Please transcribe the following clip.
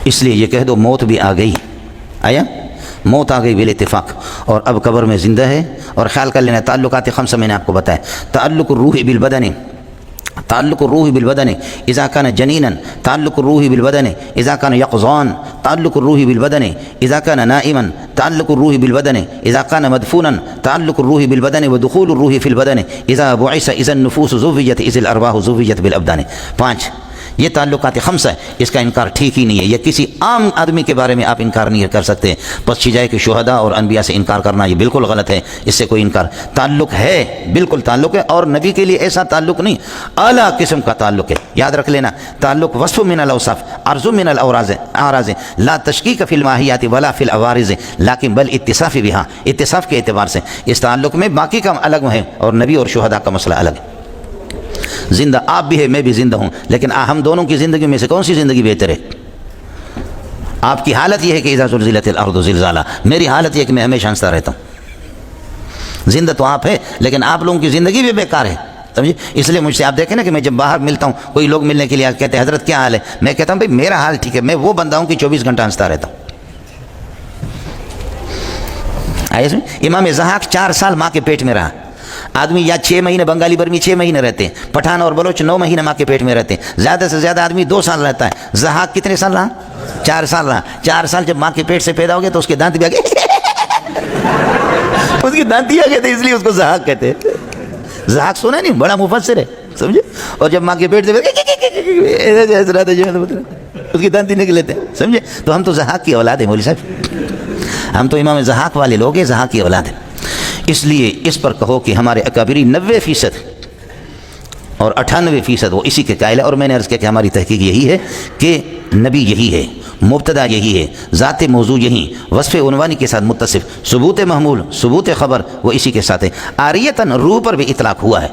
اس لیے یہ کہہ دو موت بھی آ گئی. آیا موت آ گئی بال اتفاق، اور اب قبر میں زندہ ہے. اور خیال کر لینا تعلقات خمسہ میں نے آپ کو بتایا. تعلق الروح بالبدن، تعلق الروح بالبدن اذا كان جنينا، تعلق الروح بالبدن اذا كان يقظان، تعلق الروح بالبدن اذا كان نائما، تعلق الروح بالبدن اذا كان مدفونا، تعلق الروح بالبدن ودخول الروح في البدن اذا بعث اذا النفوس زوجت اذ الارواح زوجت بالابدان. 5 یہ تعلقات خمسہ ہے. اس کا انکار ٹھیک ہی نہیں ہے. یہ کسی عام آدمی کے بارے میں آپ انکار نہیں کر سکتے. پس شجاع کے شہداء اور انبیاء سے انکار کرنا یہ بالکل غلط ہے. اس سے کوئی انکار، تعلق ہے، بالکل تعلق ہے، اور نبی کے لیے ایسا تعلق نہیں، اعلیٰ قسم کا تعلق ہے. یاد رکھ لینا تعلق وصف من الاوصاف، عرض من الاعراض، لا تشکیک فی الماہیات ولا فی العوارض لیکن بل اتصاف بہا، اتصاف کے اعتبار سے اس تعلق میں باقی کا الگ ہے اور نبی اور شہداء کا مسئلہ الگ ہے. زندہ آپ بھی ہے، میں بھی زندہ ہوں، لیکن ہم دونوں کی زندگی میں سے کون سی زندگی بہتر ہے؟ آپ کی حالت یہ ہے کہ اذا زلزلت الارض زلزالہ، میری حالت یہ ہے کہ میں ہمیشہ ہنستا رہتا ہوں. زندہ تو آپ ہے لیکن آپ لوگوں کی زندگی بھی بیکار ہے، سمجھے؟ اس لیے مجھ سے آپ دیکھیں نا کہ میں جب باہر ملتا ہوں، کوئی لوگ ملنے کے لیے کہتے ہیں حضرت کیا حال ہے، میں کہتا ہوں بھائی میرا حال ٹھیک ہے. میں وہ بندہ ہوں کہ 24 گھنٹہ ہنستا رہتا ہوں. امام ضحاک 4 سال ماں کے پیٹ میں رہا. آدمی یا 6 مہینے، بنگالی برمی 6 مہینے رہتے ہیں، پٹھان اور بلوچ 9 مہینے ماں کے پیٹ میں رہتے ہیں. زیادہ سے زیادہ آدمی 2 سال رہتا ہے. ضحاک کتنے سال رہا؟ 4 سال رہا. 4 سال جب ماں کے پیٹ سے پیدا ہو گیا تو اس کے دانت بھی آ گئے اس کے دانت ہی آ گئے تھے، اس لیے اس کو ضحاک کہتے ہیں. ضحاک سنا نہیں، بڑا مفسر ہے، سمجھے؟ اور جب ماں کے پیٹ سے اس کی دانت ہی نکلے تھے، سمجھے؟ تو ہم تو ضحاک کی اولاد ہیں مولوی صاحب، ہم تو امام ضحاک والے لوگ ہیں، ضحاک کی اولاد ہیں. اس لیے اس پر کہو کہ ہمارے اکابری 90% اور 98% وہ اسی کے قائل ہے. اور میں نے عرض کیا کہ ہماری تحقیق یہی ہے کہ نبی یہی ہے، مبتدا یہی ہے، ذات موضوع یہی، وصف عنوانی کے ساتھ متصف، ثبوت محمول، ثبوت خبر وہ اسی کے ساتھ ہے. عاریتاً روح پر بھی اطلاق ہوا ہے.